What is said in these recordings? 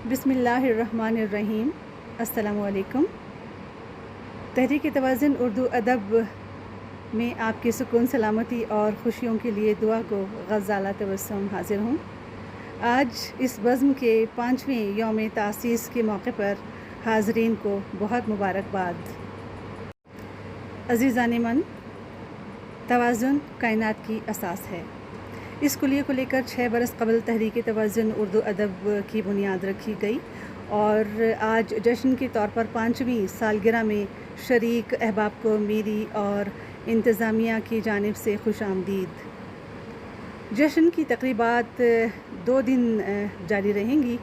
बिस्मिल्लाहिर्रहमानिर्रहीम। अस्सलामु अलैकुम। तहरीक तवाज़ुन उर्दू अदब में आपकी सुकून सलामती और ख़ुशियों के लिए दुआ को ग़ज़ाला तबस्सुम हाज़िर हूँ। आज इस बज़्म के 5वें यौम तासीस के मौके पर हाज़रीन को बहुत मुबारकबाद। अज़ीज़ान मन, तवाज़ुन कायनात की असास है। इस कुलिये को लेकर 6 बरस कबल तहरीक तवाज़ुन उर्दू अदब की बुनियाद रखी गई और आज जश्न के तौर पर 5वीं सालगिरह में शरीक अहबाब को मेरी और इंतज़ामिया की जानिब से खुश आमदीद। जश्न की तक़रीबात 2 दिन जारी रहेंगी।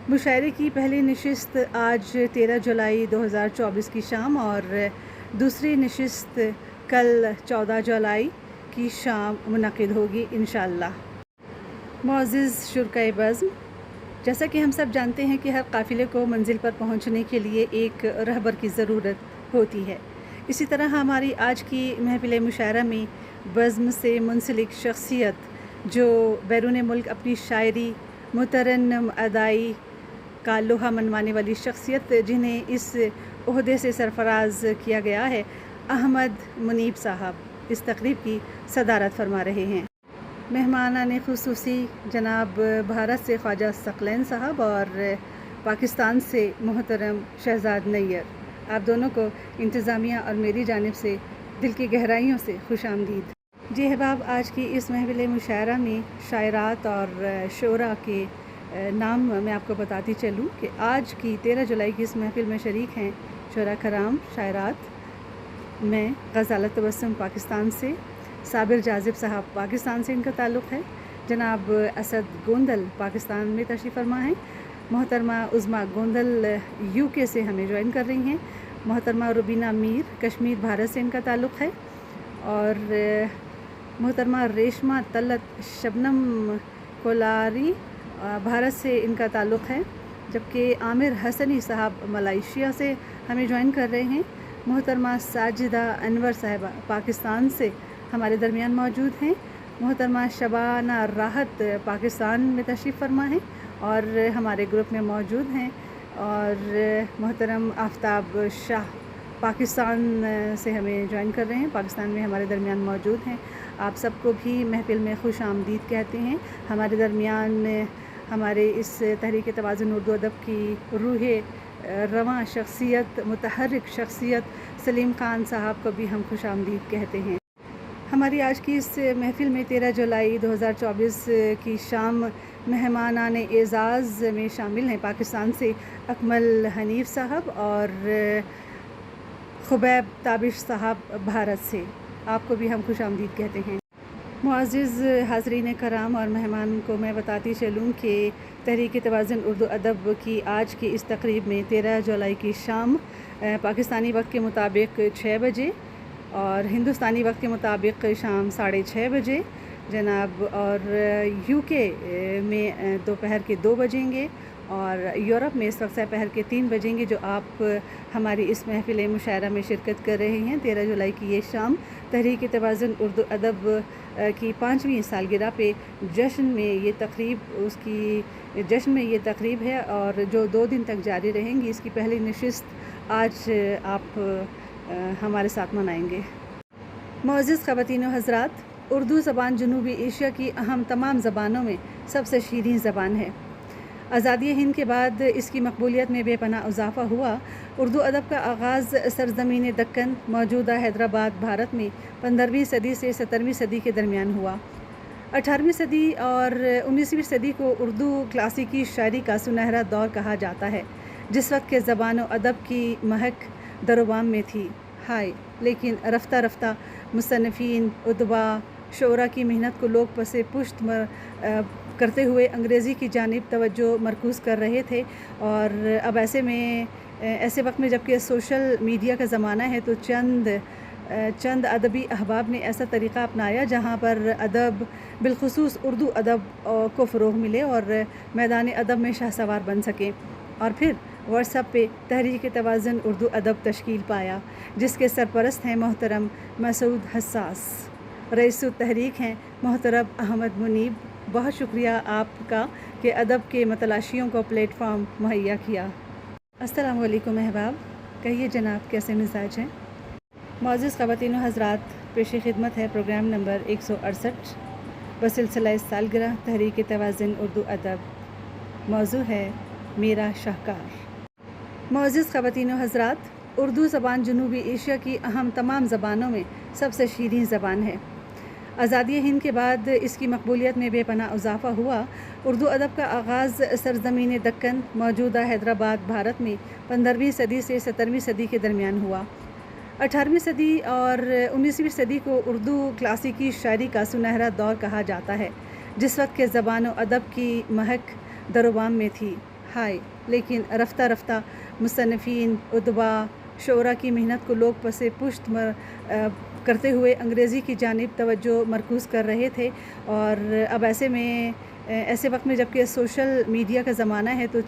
मुशायरे की पहली नशिस्त आज 13 जुलाई 2024 की शाम और दूसरी नशिस्त कल 14 जुलाई की शाम मुनक़िद होगी इंशाअल्लाह। मुअज़्ज़िज़ शुरकाए बज़्म, जैसा कि हम सब जानते हैं कि हर काफ़िले को मंजिल पर पहुंचने के लिए एक रहबर की ज़रूरत होती है। इसी तरह हमारी आज की महफ़िल मुशायरा में बज़्म से मुंसलिक शख्सियत जो बैरून मुल्क अपनी शायरी, मुतरन्नम अदाई का लोहा मनवाने वाली शख्सियत, जिन्हें इस ओहदे से सरफराज किया गया है, अहमद मुनीब साहब इस तकरीब की सदारत फरमा रहे हैं। मेहमानान ख़ुसूसी जनाब भारत से ख्वाजा सकलैन साहब और पाकिस्तान से मोहतरम शहजाद नैयर, आप दोनों को इंतज़ामिया और मेरी जानिब से दिल की गहराइयों से खुश आमदीद। जी अहबाब, आज की इस महफ़िल मुशायरा में शायरात और शोरा के नाम मैं आपको बताती चलूँ कि आज की 13 जुलाई की इस महफ़िल में शरीक हैं शोरा कराम शायरात में ग़ज़ाला तबस्सुम पाकिस्तान से, साबिर जाज़िब साहब पाकिस्तान से इनका ताल्लुक़ है, जनाब असद गोंदल पाकिस्तान में तशरीफ़ फरमा हैं, मोहतरमा उज़्मा गोंदल यूके से हमें ज्वाइन कर रही हैं, मोहतरमा रुबीना मीर कश्मीर भारत से इनका ताल्लुक़ है और मोहतरमा रेशमा तलत शबनम कोलारी भारत से इनका ताल्लुक़ है, जबकि आमिर हसनी साहब मलेशिया से हमें ज्वाइन कर रहे हैं। मोहतरमा साजिदा अनवर साहिबा पाकिस्तान से हमारे दरमियान मौजूद हैं। मोहतरमा शबाना राहत पाकिस्तान में तशरीफ़ फरमा है और हमारे ग्रुप में मौजूद हैं और मोहतरम आफ्ताब शाह पाकिस्तान से हमें ज्वाइन कर रहे हैं, पाकिस्तान में हमारे दरमियान मौजूद हैं। आप सबको भी महफ़िल में खुश आमदीद कहते हैं। हमारे दरमियान हमारे इस तहरीक तवाज़ुन उर्दू अदब की रूह रवां शख्सियत, मुतहर्रिक शख्सियत सलीम ख़ान साहब को भी हम खुश आमदीद कहते हैं। हमारी आज की इस महफ़िल में 13 जुलाई 2024 की शाम मेहमानान एज़ाज़ में शामिल हैं पाकिस्तान से अकमल हनीफ़ साहब और खुबैब ताबिश साहब भारत से, आपको भी हम खुश आमदीद कहते हैं। मुअज़्ज़िज़ हाज़रीन कराम और मेहमान को मैं बताती चलूँ कि तहरीक तवाज़ुन उर्दू अदब की आज की इस तकरीब में 13 जुलाई की शाम पाकिस्तानी वक्त के मुताबिक 6 बजे और हिंदुस्तानी वक्त के मुताबिक शाम 6:30 बजे जनाब, और यूके में दोपहर के 2 बजेंगे और यूरोप में इस वक्त दोपहर के 3 बजेंगे, जो आप हमारी इस महफ़िल मुशायरा में शिरकत कर रहे हैं। 13 जुलाई की ये शाम तहरीक तवाज़ुन उर्दू अदब की 5वीं सालगिरह पे जश्न में ये तकरीब है और जो 2 दिन तक जारी रहेंगी। इसकी पहली नशिस्त आज आप हमारे साथ मनाएंगे। मुअज़्ज़िज़ ख़वातीन व हज़रात, उर्दू ज़बान जनूबी एशिया की अहम तमाम ज़बानों में सबसे शीरीन ज़बान है। आज़ादी हिंद के बाद इसकी मकबूलियत में बेपनाह इज़ाफ़ा हुआ। उर्दू अदब का आगाज़ सरज़मीन दक्कन मौजूदा हैदराबाद भारत में 15वीं सदी से 17वीं सदी के दरमियान हुआ। 18वीं सदी और 19वीं सदी को उर्दू क्लासिकी शायरी का सुनहरा दौर कहा जाता है, जिस वक्त के ज़बान व अदब की महक दरोबाम में थी। लेकिन रफ्ता रफ्ता मुसन्निफ़ीन, उदबा, शोरा की मेहनत को लोग पसे पुश्त करते हुए अंग्रेज़ी की जानिब तवज्जो मरकूज़ कर रहे थे और अब ऐसे वक्त में जबकि सोशल मीडिया का ज़माना है, तो चंद अदबी अहबाब ने ऐसा तरीक़ा अपनाया जहाँ पर अदब बिलखुसूस उर्दू अदब को फ़रोग़ मिले और मैदान अदब में शहसवार बन सकें, और फिर व्हाट्सएप पे तहरीक तवाज़ुन उर्दू अदब तश्कील पाया, जिसके सरपरस्त हैं मोहतरम मसूद हसास। रईसुत तहरीक हैं मोहतरम अहमद मुनीब بہت شکریہ آپ کا کہ ادب کے متلاشیوں کو پلیٹ فارم مہیا کیا۔ السلام علیکم احباب، کہیے جناب کیسے مزاج ہیں؟ معزز خواتین و حضرات، پیش خدمت ہے پروگرام نمبر 168 بسلسلہ سالگرہ تحریک توازن اردو ادب۔ موضوع ہے میرا شاہکار۔ معزز خواتین و حضرات، اردو زبان جنوبی ایشیا کی اہم تمام زبانوں میں سب سے شیریں زبان ہے۔ آزادی ہند کے بعد اس کی مقبولیت میں بے پناہ اضافہ ہوا۔ اردو ادب کا آغاز سرزمین دکن، موجودہ حیدرآباد، بھارت میں 15ویں صدی سے 17ویں صدی کے درمیان ہوا۔ 18ویں صدی اور 19ویں صدی کو اردو کلاسیکی شاعری کا سنہرا دور کہا جاتا ہے، جس وقت کے زبان و ادب کی مہک در و بام میں تھی۔ لیکن رفتہ رفتہ مصنفین، ادباء، شعراء کی محنت کو لوگ پس پشت کرتے ہوئے انگریزی کی جانب توجہ مرکوز کر رہے تھے، اور اب ایسے وقت میں جبکہ سوشل میڈیا کا زمانہ ہے تو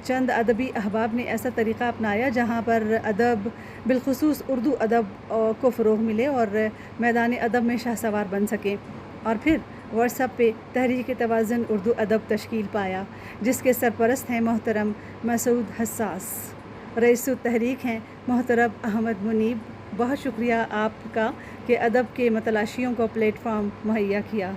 چند ادبی احباب نے ایسا طریقہ اپنایا جہاں پر ادب، بالخصوص اردو ادب کو فروغ ملے اور میدان ادب میں شاہسوار بن سکیں، اور پھر واٹس ایپ پہ تحریک توازن اردو ادب تشکیل پایا، جس کے سرپرست ہیں محترم مسعود حساس۔ رئیس التحریک ہیں محترم احمد منیب۔ بہت شکریہ آپ کا کہ ادب کے متلاشیوں کو پلیٹ فارم مہیا کیا۔